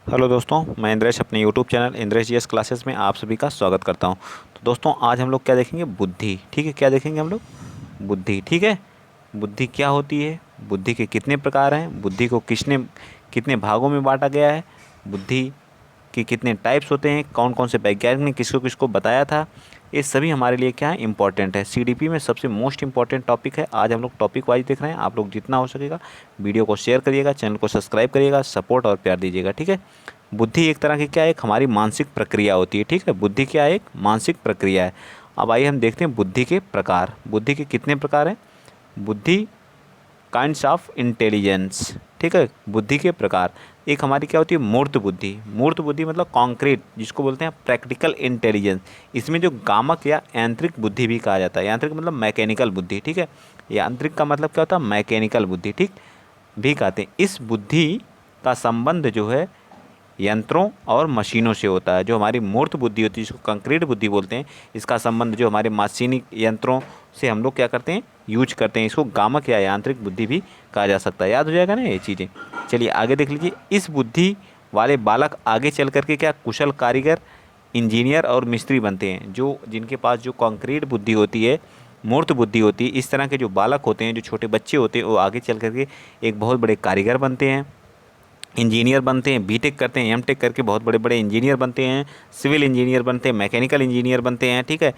Hello दोस्तों, मैं इंद्रेश अपने YouTube channel Indresh GS classes में आप सभी का स्वागत करता हूं। तो दोस्तों, आज हम लोग क्या देखेंगे? बुद्धि। ठीक है, क्या देखेंगे हम लोग? बुद्धि। ठीक है, बुद्धि क्या होती है, बुद्धि के कितने प्रकार हैं, बुद्धि को किसने कितने भागों में बांटा गया है, बुद्धि कि कितने टाइप्स होते हैं, कौन कौन से वैज्ञानिक ने किसको किसको बताया था, ये सभी हमारे लिए क्या है, इंपॉर्टेंट है। सीडीपी में सबसे मोस्ट इंपॉर्टेंट टॉपिक है। आज हम लोग टॉपिक वाइज देख रहे हैं। आप लोग जितना हो सकेगा वीडियो को शेयर करिएगा, चैनल को सब्सक्राइब करिएगा, सपोर्ट और प्यार दीजिएगा। ठीक है। बुद्धि एक तरह की क्या है, एक हमारी मानसिक प्रक्रिया होती है। ठीक है, बुद्धि क्या है? एक मानसिक प्रक्रिया है। अब आइए हम देखते हैं बुद्धि के प्रकार। बुद्धि के कितने प्रकार हैं? बुद्धि काइंड्स ऑफ इंटेलिजेंस। ठीक है, बुद्धि के प्रकार। एक हमारी क्या होती है? मूर्त बुद्धि। मूर्त बुद्धि मतलब कॉन्क्रीट, जिसको बोलते हैं प्रैक्टिकल इंटेलिजेंस। इसमें जो गामक या यांत्रिक बुद्धि भी कहा जाता है। यांत्रिक मतलब मैकेनिकल बुद्धि। ठीक है, यांत्रिक का मतलब क्या होता है? मैकेनिकल बुद्धि। ठीक, भी कहते हैं। इस बुद्धि का संबंध जो है यंत्रों और मशीनों से होता है। जो हमारी मूर्त बुद्धि होती है, जिसको कंक्रीट बुद्धि बोलते हैं, इसका संबंध जो हमारे मशीनी यंत्रों से हम लोग क्या करते हैं, यूज करते हैं। इसको गामक या यांत्रिक बुद्धि भी कहा जा सकता है। याद हो जाएगा ना ये चीज़ें। चलिए आगे देख लीजिए। इस बुद्धि वाले बालक आगे चल करके क्या कुशल कारीगर, इंजीनियर और मिस्त्री बनते हैं। जो जिनके पास जो कंक्रीट बुद्धि होती है, मूर्त बुद्धि होती है, इस तरह के जो बालक होते हैं, जो छोटे बच्चे होते हैं, वो आगे चल करके एक बहुत बड़े कारीगर बनते हैं, इंजीनियर बनते हैं, बीटेक करते हैं, एमटेक करके बहुत बड़े बड़े इंजीनियर बनते हैं, सिविल इंजीनियर बनते हैं, मैकेनिकल इंजीनियर बनते हैं। ठीक है,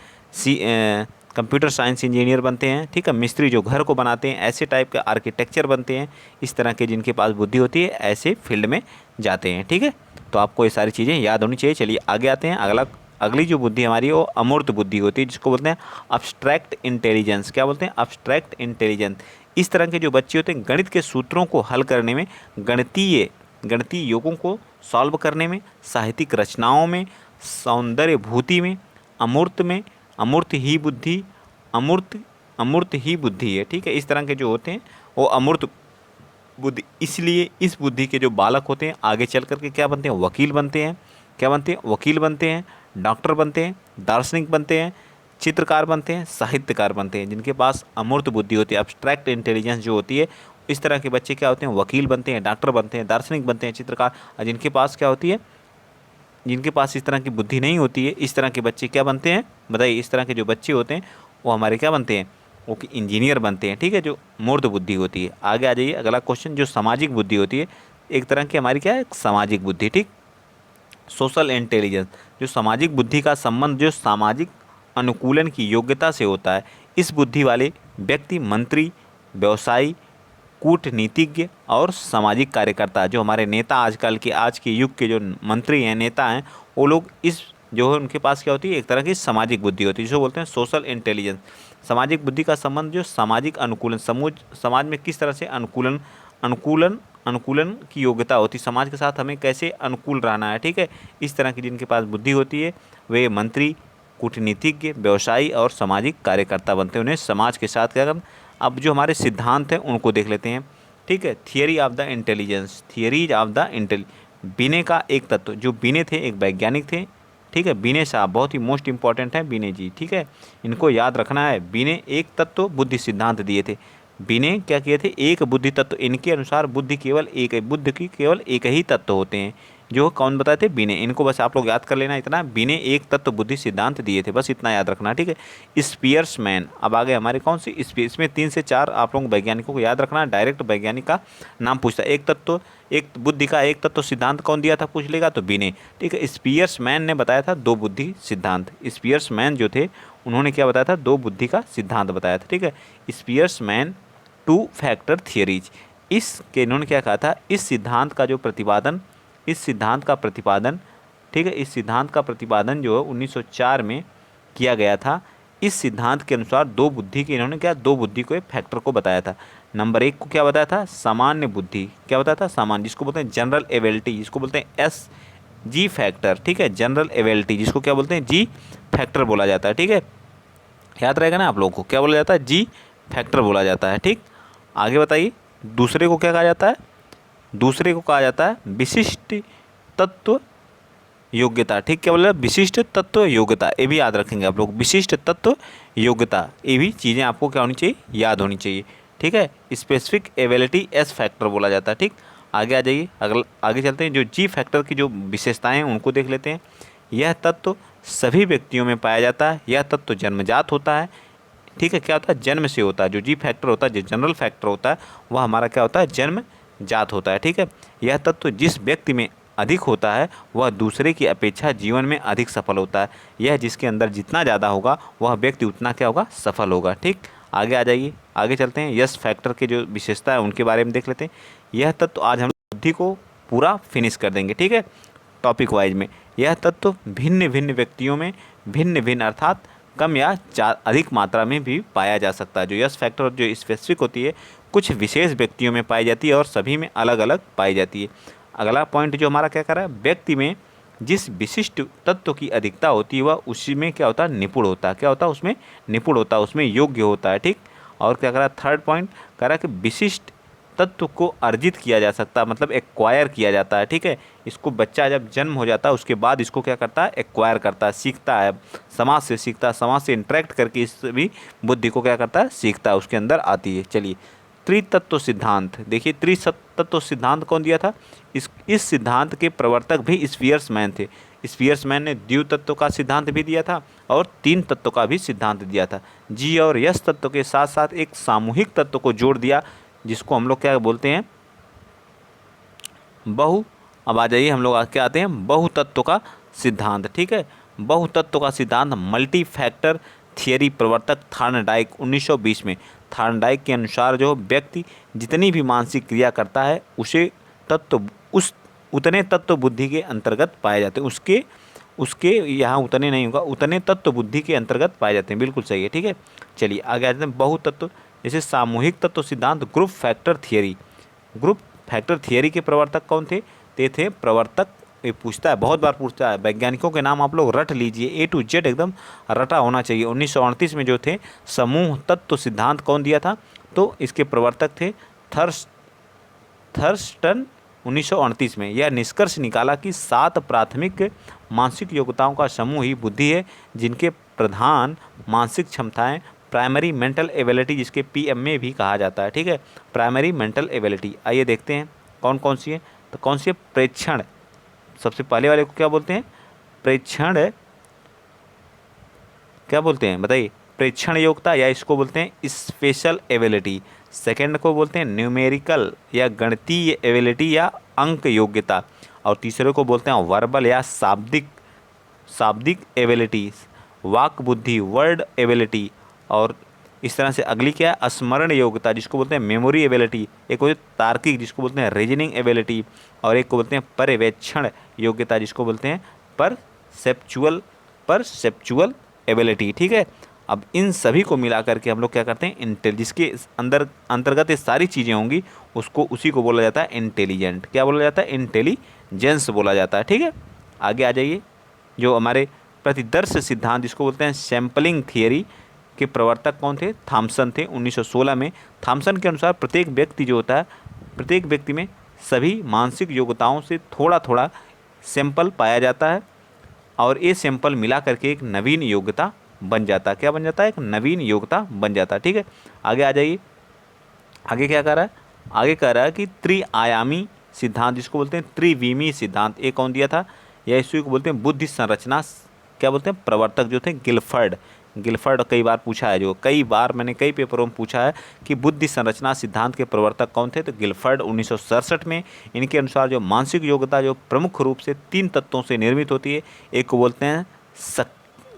कंप्यूटर साइंस इंजीनियर बनते हैं। ठीक है, मिस्त्री जो घर को बनाते हैं, ऐसे टाइप के आर्किटेक्चर बनते हैं। इस तरह के जिनके पास बुद्धि होती है, ऐसे फील्ड में जाते हैं। ठीक है, तो आपको ये सारी चीज़ें याद होनी चाहिए। चलिए आगे आते हैं। अगली जो बुद्धि हमारी है वो अमूर्त बुद्धि होती है, जिसको बोलते हैं अब्स्ट्रैक्ट इंटेलिजेंस। क्या बोलते हैं? Abstract intelligence. इस तरह के जो बच्चे होते हैं, गणित के सूत्रों को हल करने में, गणितीय योगों को सॉल्व करने में, साहित्यिक रचनाओं में, सौंदर्य भूति में अमूर्त ही बुद्धि अमूर्त अमूर्त ही बुद्धि है। ठीक है, इस तरह के जो होते हैं वो अमूर्त बुद्धि। इसलिए इस बुद्धि के जो बालक होते हैं, आगे चल करके क्या बनते हैं? वकील बनते हैं। क्या बनते हैं? वकील बनते हैं, डॉक्टर बनते हैं, दार्शनिक बनते हैं, चित्रकार बनते हैं, साहित्यकार बनते हैं। जिनके पास अमूर्त बुद्धि होती है, अब्स्ट्रैक्ट इंटेलिजेंस जो होती है, इस तरह के बच्चे क्या होते हैं? वकील बनते हैं, डॉक्टर बनते हैं, दार्शनिक बनते हैं, चित्रकार। और जिनके पास क्या होती है, जिनके पास इस तरह की बुद्धि नहीं होती है, इस तरह के बच्चे क्या बनते हैं? बताइए। इस तरह के जो बच्चे होते हैं वो हमारे क्या बनते हैं? वो कि इंजीनियर बनते हैं। ठीक है, जो मूर्त बुद्धि होती है। आगे आ जाइए। अगला क्वेश्चन, जो सामाजिक बुद्धि होती है, एक तरह की हमारी क्या है? सामाजिक बुद्धि। ठीक, सोशल इंटेलिजेंस। जो सामाजिक बुद्धि का संबंध जो सामाजिक अनुकूलन की योग्यता से होता है। इस बुद्धि वाले व्यक्ति मंत्री, व्यवसायी, कूटनीतिज्ञ और सामाजिक कार्यकर्ता, जो हमारे नेता आजकल के आज के युग के जो मंत्री हैं, नेता हैं, वो लोग इस जो है उनके पास क्या होती है? एक तरह की सामाजिक बुद्धि होती है, जिसको बोलते हैं सोशल इंटेलिजेंस। सामाजिक बुद्धि का संबंध जो सामाजिक अनुकूलन, समाज में किस तरह से अनुकूलन अनुकूलन अनुकूलन की योग्यता होती है, समाज के साथ हमें कैसे अनुकूल रहना है। ठीक है, इस तरह की जिनके पास बुद्धि होती है, वे मंत्री, कूटनीतिज्ञ, व्यवसायी और सामाजिक कार्यकर्ता बनते हैं। उन्हें समाज के साथ क्या करना। अब जो हमारे सिद्धांत हैं उनको देख लेते हैं। ठीक है, theory of the intelligence, theories of the बिने का एक तत्व। जो बिने थे एक वैज्ञानिक थे। ठीक है, बिने साहब बहुत ही मोस्ट इंपॉर्टेंट है, बिने जी। ठीक है, इनको याद रखना है। बिने एक तत्व बुद्धि सिद्धांत दिए थे। बिने क्या किए थे? एक बुद्धि तत्व। इनके अनुसार बुद्धि की केवल एक ही तत्व होते हैं। जो कौन बताए थे? बिने। इनको बस आप लोग याद कर लेना इतना, बिने एक तत्व बुद्धि सिद्धांत दिए थे, बस इतना याद रखना। ठीक है, स्पियर्स मैन। अब आगे हमारे कौन सी इसमें 3 से 4 आप लोग वैज्ञानिकों को याद रखना। डायरेक्ट वैज्ञानिक का नाम पूछता है। एक तत्व, एक बुद्धि का एक तत्व सिद्धांत कौन दिया था पूछ लेगा तो बिने। ठीक है, स्पियर्स मैन ने बताया था 2 बुद्धि सिद्धांत। स्पियर्स मैन जो थे उन्होंने क्या बताया था? 2 बुद्धि का सिद्धांत बताया था। ठीक है, स्पियर्स मैन 2 फैक्टर थियरीज। इसके इन्होंने क्या कहा था? इस सिद्धांत का प्रतिपादन, ठीक है, इस सिद्धांत का प्रतिपादन जो है 1904 में किया गया था। इस सिद्धांत के अनुसार 2 बुद्धि के इन्होंने क्या 2 बुद्धि को एक फैक्टर को बताया था। नंबर 1 को क्या बताया था? सामान्य बुद्धि। क्या बताया था? सामान्य, जिसको बोलते हैं जनरल एबिलिटी, जिसको बोलते हैं एस जी फैक्टर। ठीक है, जनरल एबिलिटी, जिसको क्या बोलते हैं? जी फैक्टर बोला जाता है। ठीक है, याद रहेगा ना आप लोगों को? क्या बोला जाता है? जी फैक्टर बोला जाता है। ठीक, आगे बताइए। दूसरे को क्या कहा जाता है? दूसरे को कहा जाता है विशिष्ट तत्व योग्यता। ठीक, क्या बोला? विशिष्ट तत्व योग्यता। ये भी याद रखेंगे आप लोग, विशिष्ट तत्व योग्यता। ये भी चीज़ें आपको क्या होनी चाहिए? याद होनी चाहिए। ठीक है, स्पेसिफिक एबिलिटी एस फैक्टर बोला जाता है। ठीक, आगे आ जाइए, अगला आगे चलते हैं। जो जी फैक्टर की जो विशेषताएं हैं उनको देख लेते हैं। यह तत्व सभी व्यक्तियों में पाया जाता है। यह तत्व जन्मजात होता है। ठीक है, क्या होता है, जन्म से होता है। जो जी फैक्टर होता है, जो जनरल फैक्टर होता है, वह हमारा क्या होता है, जन्मजात होता है। ठीक है, यह तत्व जिस व्यक्ति में अधिक होता है वह दूसरे की अपेक्षा जीवन में अधिक सफल होता है। यह जिसके अंदर जितना ज़्यादा होगा वह व्यक्ति उतना क्या होगा, सफल होगा। ठीक, आगे आ जाइए, आगे चलते हैं। यस फैक्टर के जो विशेषता है उनके बारे में देख लेते हैं। यह तत्व आज हम बुद्धि को पूरा फिनिश कर देंगे। ठीक है, टॉपिक वाइज में यह तत्व भिन्न भिन्न व्यक्तियों में भिन्न भिन्न अर्थात कम या अधिक मात्रा में भी पाया जा सकता है। जो यस फैक्टर जो स्पेसिफिक होती है कुछ विशेष व्यक्तियों में पाई जाती है और सभी में अलग अलग पाई जाती है। अगला पॉइंट जो हमारा क्या कर रहा है, व्यक्ति में जिस विशिष्ट तत्व की अधिकता होती है वह उसी में क्या होता है, निपुण होता है। क्या होता है, उसमें निपुण होता है, उसमें योग्य होता है। ठीक, और क्या करा, थर्ड पॉइंट करा कि विशिष्ट तत्व को अर्जित किया जा सकता है, मतलब एक्वायर किया जाता है। ठीक है, इसको बच्चा जब जन्म हो जाता है उसके बाद इसको क्या करता है, एक्वायर करता है, सीखता है, समाज से सीखता है, समाज से इंटरेक्ट करके इस भी बुद्धि को क्या करता है, सीखता है, उसके अंदर आती है। चलिए, त्रितत्व सिद्धांत देखिए। त्रितत्व सिद्धांत कौन दिया था, इस सिद्धांत के प्रवर्तक भी स्पियर्समैन थे। स्पियर्समैन ने द्वितत्व का सिद्धांत भी दिया था और तीन तत्व का भी सिद्धांत दिया था। जी और यस तत्व के साथ साथ एक सामूहिक तत्व को जोड़ दिया जिसको हम लोग क्या बोलते हैं, अब आ जाइए हम लोग क्या आते हैं, बहुतत्व का सिद्धांत। ठीक है, बहुतत्व का सिद्धांत मल्टी फैक्टर थियरी प्रवर्तक थॉर्नडाइक 1920 में। थॉर्नडाइक के अनुसार जो व्यक्ति जितनी भी मानसिक क्रिया करता है उतने तत्व बुद्धि के अंतर्गत पाए जाते हैं। उसके यहाँ उतने नहीं होगा, उतने तत्व बुद्धि के अंतर्गत पाए जाते हैं। बिल्कुल सही है। ठीक है, चलिए आगे आ जाते हैं। बहुतत्व जैसे सामूहिक तत्व सिद्धांत, group factor theory. Group factor theory के प्रवर्तक कौन थे, ते थे प्रवर्तक, ये पूछता है, बहुत बार पूछता है, वैज्ञानिकों के नाम आप लोग रट लीजिए, A to Z एकदम रटा होना चाहिए। 1938 में जो थे समूह तत्व सिद्धांत कौन दिया था, तो इसके प्रवर्तक थे थर्स्टन। 1938 में यह निष्कर्ष निकाला कि 7 प्राथमिक मानसिक योग्यताओं का समूह ही बुद्धि है, जिनके प्रधान मानसिक क्षमताएं प्राइमरी मेंटल एबिलिटी, जिसके PMA भी कहा जाता है। ठीक है, प्राइमरी मेंटल एबिलिटी। आइए देखते हैं कौन कौन सी है। तो कौन सी है, प्रेक्षण। सबसे पहले वाले को क्या बोलते हैं, प्रेक्षण, क्या बोलते हैं बताइए, प्रेक्षण योग्यता, या इसको बोलते हैं स्पेशल एबिलिटी। सेकंड को बोलते हैं न्यूमेरिकल या गणितीय एबिलिटी या अंक योग्यता। और तीसरे को बोलते हैं वर्बल या शाब्दिक एबिलिटी, वाक बुद्धि, वर्ड एबिलिटी। और इस तरह से अगली क्या है, स्मरण योग्यता, जिसको बोलते हैं मेमोरी एबिलिटी। एक होती है तार्किक, जिसको बोलते हैं रीजनिंग एबिलिटी। और एक को बोलते हैं पर्यवेक्षण योग्यता, जिसको बोलते हैं परसेप्चुअल एबिलिटी। ठीक है, अब इन सभी को मिला करके हम लोग क्या करते हैं, जिसके अंतर्गत ये सारी चीज़ें होंगी उसी को बोला जाता है इंटेलिजेंट। क्या बोला जाता है, इंटेलिजेंस बोला जाता है। ठीक है, आगे आ जाइए। जो हमारे प्रतिदर्श सिद्धांत, जिसको बोलते हैं सैम्पलिंग थियरी, के प्रवर्तक कौन थे, थॉमसन थे 1916 में। थॉमसन के अनुसार प्रत्येक व्यक्ति जो होता है, प्रत्येक व्यक्ति में सभी मानसिक योग्यताओं से थोड़ा थोड़ा सैंपल पाया जाता है और ये सैंपल मिला करके एक नवीन योग्यता बन जाता है। क्या बन जाता है, एक नवीन योग्यता बन जाता है। ठीक है, आगे आ जाइए। आगे क्या कह रहा है, आगे कह रहा है कि त्रिआयामी सिद्धांत, जिसको बोलते हैं त्रिविमी सिद्धांत, ये कौन दिया था, या इसी को बोलते हैं बुद्धि संरचना, क्या बोलते हैं, प्रवर्तक जो थे गिलफर्ड। कई बार पूछा है, जो कई बार मैंने कई पेपरों में पूछा है कि बुद्धि संरचना सिद्धांत के प्रवर्तक कौन थे, तो गिलफर्ड 1967 में। इनके अनुसार जो मानसिक योग्यता जो प्रमुख रूप से 3 तत्वों से निर्मित होती है, एक को बोलते हैं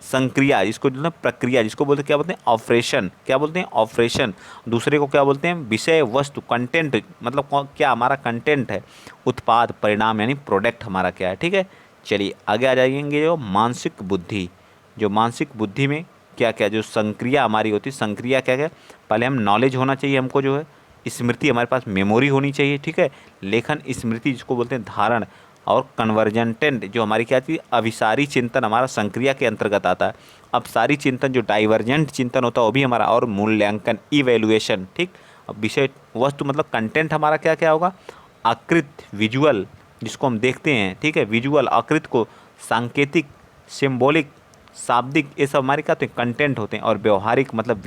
संक्रिया, जिसको जो है प्रक्रिया, जिसको बोलते हैं क्या बोलते हैं, ऑपरेशन। क्या बोलते हैं, ऑपरेशन। दूसरे को क्या बोलते हैं, विषय वस्तु, कंटेंट, मतलब क्या हमारा कंटेंट है, उत्पाद, परिणाम, यानी प्रोडक्ट हमारा क्या है। ठीक है, चलिए आगे आ जाएंगे। जो मानसिक बुद्धि, जो मानसिक बुद्धि में क्या क्या जो संक्रिया हमारी होती है, संक्रिया क्या क्या, पहले हम नॉलेज होना चाहिए हमको, जो है स्मृति, हमारे पास मेमोरी होनी चाहिए। ठीक है, लेखन स्मृति, जिसको बोलते हैं धारण, और कन्वर्जेंटेंट जो हमारी क्या थी, अभिसारी चिंतन हमारा संक्रिया के अंतर्गत आता है। अपसारी चिंतन जो डाइवर्जेंट चिंतन होता है वो भी हमारा, और मूल्यांकन इवैल्यूएशन। ठीक, अब विषय वस्तु मतलब कंटेंट हमारा क्या क्या होगा, आकृत, विजुअल, जिसको हम देखते हैं। ठीक है, विजुअल आकृत को, सांकेतिक, सिम्बॉलिक, शाब्दिक, ये सब हमारे क्या होते हैं, कंटेंट होते हैं। और व्यवहारिक मतलब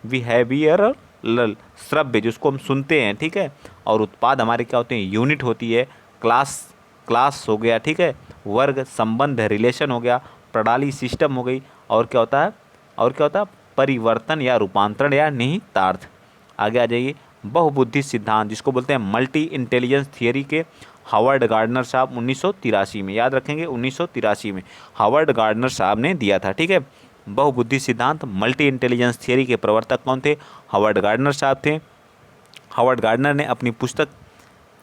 बिहेवियर श्रव्य जिसको हम सुनते हैं, ठीक है। और उत्पाद हमारे क्या होते हैं, यूनिट होती है। क्लास हो गया, ठीक है। वर्ग, संबंध, रिलेशन हो गया। प्रणाली, सिस्टम हो गई। और क्या होता है, और क्या होता है, परिवर्तन या रूपांतरण या निहितार्थ। आगे आ जाइए, बहुबुद्धि सिद्धांत जिसको बोलते हैं मल्टी इंटेलिजेंस थियरी के हावर्ड गार्डनर साहब 1983 में, याद रखेंगे 1983 में हावर्ड गार्डनर साहब ने दिया था, ठीक है। बहुबुद्धि सिद्धांत मल्टी इंटेलिजेंस थियरी के प्रवर्तक कौन थे, हावर्ड गार्डनर साहब थे। हावर्ड गार्डनर ने अपनी पुस्तक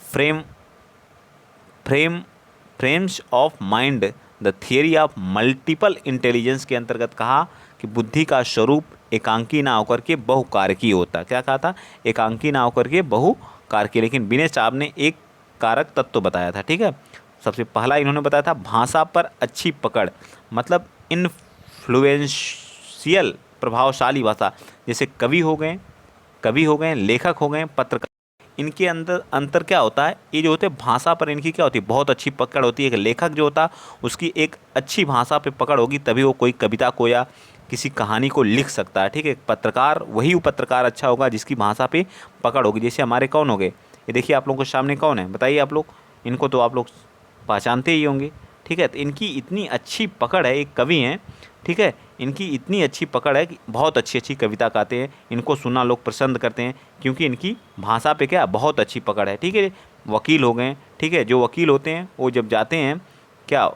frame frame frames of mind the theory of multiple intelligence के अंतर्गत कहा कि बुद्धि का स्वरूप एकांकी ना होकर के बहुकारकी होता। क्या कहा था, एकांकी ना होकर के बहुकारकी। लेकिन बिने साहब ने एक कारक तत्व बताया था, ठीक है। सबसे पहला इन्होंने बताया था भाषा पर अच्छी पकड़, मतलब इन्फ्लुएंशियल, प्रभावशाली भाषा। जैसे कवि हो गए, लेखक हो गए, पत्रकार, इनके अंदर अंतर क्या होता है, ये जो होते हैं भाषा पर इनकी क्या होती है, बहुत अच्छी पकड़ होती है। एक लेखक जो होता है उसकी एक अच्छी भाषा पे पकड़ होगी, तभी वो कोई कविता को या किसी कहानी को लिख सकता है, ठीक है। पत्रकार, वही वो पत्रकार अच्छा होगा जिसकी भाषा पे पकड़ होगी। जैसे हमारे कौन हो गए, ये देखिए आप लोगों के सामने कौन है, बताइए आप लोग, इनको तो आप लोग पहचानते ही होंगे, ठीक है। तो इनकी इतनी अच्छी पकड़ है, एक कवि हैं, ठीक है। इनकी इतनी अच्छी पकड़ है कि बहुत अच्छी अच्छी कविता गाते हैं, इनको सुनना लोग पसंद करते हैं क्योंकि इनकी भाषा पे क्या बहुत अच्छी पकड़ है, ठीक है। वकील हो गए, ठीक है। जो वकील होते हैं वो जब जाते हैं क्या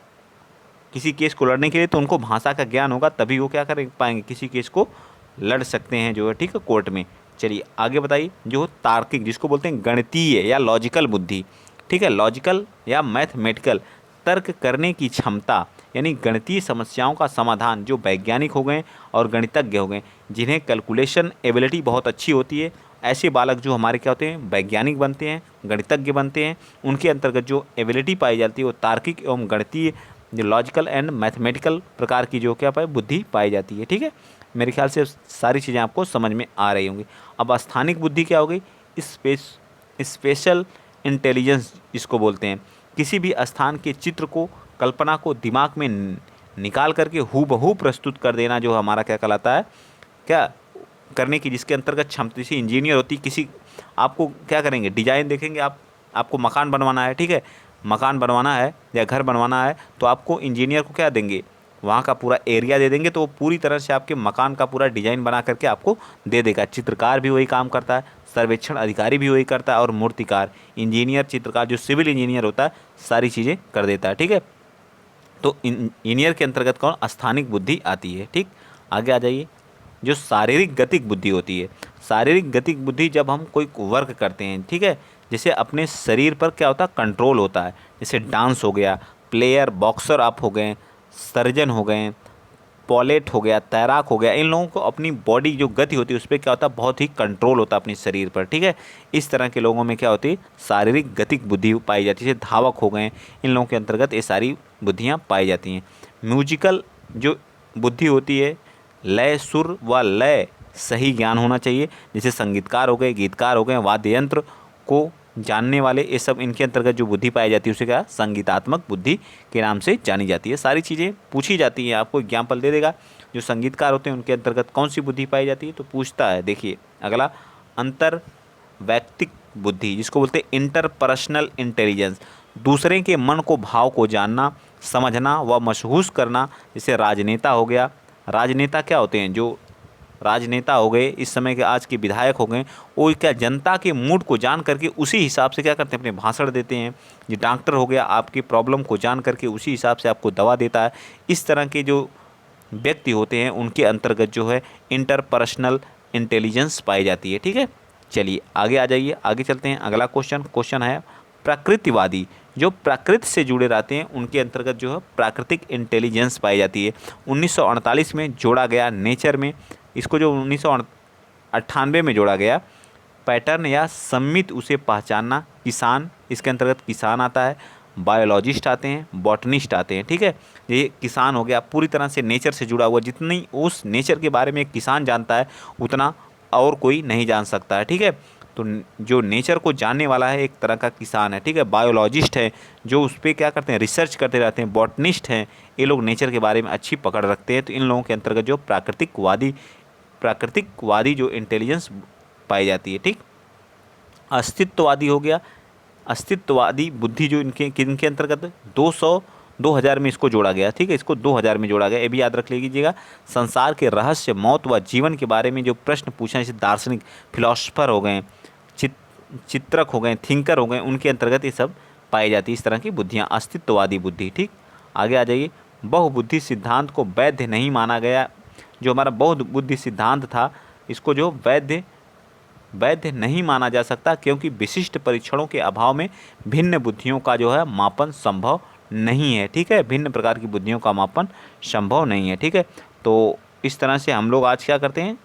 किसी केस को लड़ने के लिए, तो उनको भाषा का ज्ञान होगा, तभी वो क्या कर पाएंगे, किसी केस को लड़ सकते हैं जो है, ठीक है, कोर्ट में। चलिए आगे बताइए, जो तार्किक जिसको बोलते हैं गणितीय या लॉजिकल बुद्धि, ठीक है। लॉजिकल या मैथमेटिकल, तर्क करने की क्षमता, यानी गणितीय समस्याओं का समाधान, जो वैज्ञानिक हो गए और गणितज्ञ हो गए, जिन्हें कैलकुलेशन एबिलिटी बहुत अच्छी होती है, ऐसे बालक जो हमारे क्या होते हैं, वैज्ञानिक बनते हैं, गणितज्ञ बनते हैं। उनके अंतर्गत जो एबिलिटी पाई जाती है वो तार्किक एवं गणितीय, जो लॉजिकल एंड मैथमेटिकल प्रकार की जो क्या पाए बुद्धि पाई जाती है, ठीक है। मेरे ख्याल से सारी चीज़ें आपको समझ में आ रही होंगी। अब स्थानिक बुद्धि क्या हो गई, स्पेशल इंटेलिजेंस इसको बोलते हैं। किसी भी स्थान के चित्र को, कल्पना को दिमाग में निकाल करके हूबहू प्रस्तुत कर देना, जो हमारा क्या कहलाता है, क्या करने की, जिसके अंतर्गत क्षमता। जैसे इंजीनियर होती, किसी आपको क्या करेंगे, डिजाइन देखेंगे, आपको मकान बनवाना है, ठीक है, मकान बनवाना है या घर बनवाना है, तो आपको इंजीनियर को क्या देंगे, वहाँ का पूरा एरिया दे देंगे, तो वो पूरी तरह से आपके मकान का पूरा डिजाइन बना करके आपको दे देगा। चित्रकार भी वही काम करता है, सर्वेक्षण अधिकारी भी वही करता है, और मूर्तिकार, इंजीनियर, चित्रकार, जो सिविल इंजीनियर होता है, सारी चीज़ें कर देता है, ठीक है। तो इंजीनियर के अंतर्गत कौन, स्थानिक बुद्धि आती है, ठीक। आगे आ जाइए, जो शारीरिक गतिक बुद्धि होती है। शारीरिक गतिक बुद्धि जब हम कोई वर्क करते हैं, ठीक है, जैसे अपने शरीर पर क्या होता है, कंट्रोल होता है। जैसे डांस हो गया, प्लेयर, बॉक्सर आप हो गए, सर्जन हो गए, पॉलेट हो गया, तैराक हो गया, इन लोगों को अपनी बॉडी जो गति होती है उस पर क्या होता है, बहुत ही कंट्रोल होता है अपने शरीर पर, ठीक है। इस तरह के लोगों में क्या होती है, शारीरिक गतिक बुद्धि पाई जाती है। जैसे धावक हो गए, इन लोगों के अंतर्गत ये सारी बुद्धियाँ पाई जाती हैं। म्यूजिकल जो बुद्धि होती है, लय, सुर व लय सही ज्ञान होना चाहिए। जैसे संगीतकार हो गए, गीतकार हो गए, वाद्य यंत्र को जानने वाले, ये सब इनके अंतर्गत जो बुद्धि पाई जाती है उसे क्या संगीतात्मक बुद्धि के नाम से जानी जाती है। सारी चीज़ें पूछी जाती हैं, आपको एग्जाम्पल दे देगा। जो संगीतकार होते हैं उनके अंतर्गत कौन सी बुद्धि पाई जाती है, तो पूछता है। देखिए अगला, अंतर वैयक्तिक बुद्धि जिसको बोलते हैं इंटरपर्सनल इंटेलिजेंस, दूसरे के मन को, भाव को जानना, समझना व महसूस करना। जैसे राजनेता हो गया, राजनेता क्या होते हैं, जो राजनेता हो गए, इस समय के आज के विधायक हो गए, वो क्या जनता के मूड को जान करके उसी हिसाब से क्या करते हैं, अपने भाषण देते हैं। ये डॉक्टर हो गया, आपकी प्रॉब्लम को जान करके उसी हिसाब से आपको दवा देता है। इस तरह के जो व्यक्ति होते हैं उनके अंतर्गत जो है इंटरपर्सनल इंटेलिजेंस पाई जाती है, ठीक है। चलिए आगे आ जाइए, आगे चलते हैं। अगला क्वेश्चन है प्रकृतिवादी, जो प्रकृति से जुड़े रहते हैं उनके अंतर्गत जो है प्राकृतिक इंटेलिजेंस पाई जाती है। 1948 में जोड़ा गया नेचर में, इसको जो 1998 में जोड़ा गया, पैटर्न या सम्मित उसे पहचानना। किसान, इसके अंतर्गत किसान आता है, बायोलॉजिस्ट आते हैं, बॉटनिस्ट आते हैं, ठीक है। ये किसान हो गया, पूरी तरह से नेचर से जुड़ा हुआ, जितनी उस नेचर के बारे में एक किसान जानता है उतना और कोई नहीं जान सकता है, ठीक है। तो जो नेचर को जानने वाला है एक तरह का किसान है, ठीक है। बायोलॉजिस्ट है जो उस पर क्या करते हैं, रिसर्च करते रहते हैं। बॉटनिस्ट हैं, ये लोग नेचर के बारे में अच्छी पकड़ रखते हैं। तो इन लोगों के अंतर्गत जो प्राकृतिकवादी जो इंटेलिजेंस पाई जाती है। ठीक, अस्तित्ववादी हो गया, अस्तित्ववादी बुद्धि जो इनके किनके अंतर्गत 2000 में इसको जोड़ा गया। ठीक है, इसको 2000 में जोड़ा गया, ये भी याद रख लीजिएगा। संसार के रहस्य, मौत व जीवन के बारे में जो प्रश्न पूछे, जैसे दार्शनिक, फिलोसफर हो गए, चित्रक हो गए, थिंकर हो गए, उनके अंतर्गत ये सब पाई जाती है इस तरह की बुद्धियाँ, अस्तित्ववादी बुद्धि। ठीक, आगे आ जाइए। बहुबुद्धि सिद्धांत को वैध नहीं माना गया। जो हमारा बहुबुद्धि सिद्धांत था, इसको जो वैध नहीं माना जा सकता, क्योंकि विशिष्ट परीक्षणों के अभाव में भिन्न बुद्धियों का जो है मापन संभव नहीं है। ठीक है, भिन्न प्रकार की बुद्धियों का मापन संभव नहीं है। ठीक है, तो इस तरह से हम लोग आज क्या करते हैं,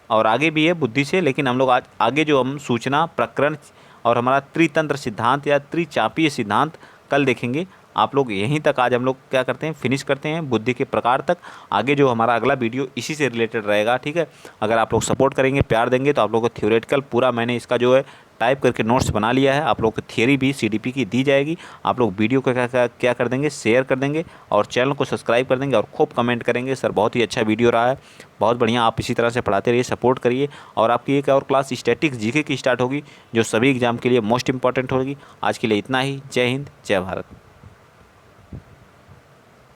और आगे भी है बुद्धि से, लेकिन हम लोग आज आगे जो हम सूचना प्रकरण और हमारा त्रितंत्र सिद्धांत या त्रिचापीय सिद्धांत कल देखेंगे। आप लोग यहीं तक आज हम लोग क्या करते हैं, फिनिश करते हैं बुद्धि के प्रकार तक। आगे जो हमारा अगला वीडियो इसी से रिलेटेड रहेगा। ठीक है, अगर आप लोग सपोर्ट करेंगे, प्यार देंगे, तो आप लोग को थ्योरेटिकल पूरा मैंने इसका जो है टाइप करके नोट्स बना लिया है। आप लोग को थियरी भी CDP की दी जाएगी। आप लोग वीडियो को क्या कर देंगे, शेयर कर देंगे, और चैनल को सब्सक्राइब कर देंगे, और खूब कमेंट करेंगे, सर बहुत ही अच्छा वीडियो रहा है, बहुत बढ़िया, आप इसी तरह से पढ़ाते रहिए, सपोर्ट करिए। और आपकी एक और क्लास स्टैटिक्स GK की स्टार्ट होगी, जो सभी एग्जाम के लिए मोस्ट इंपॉर्टेंट होगी। आज के लिए इतना ही। जय हिंद, जय भारत।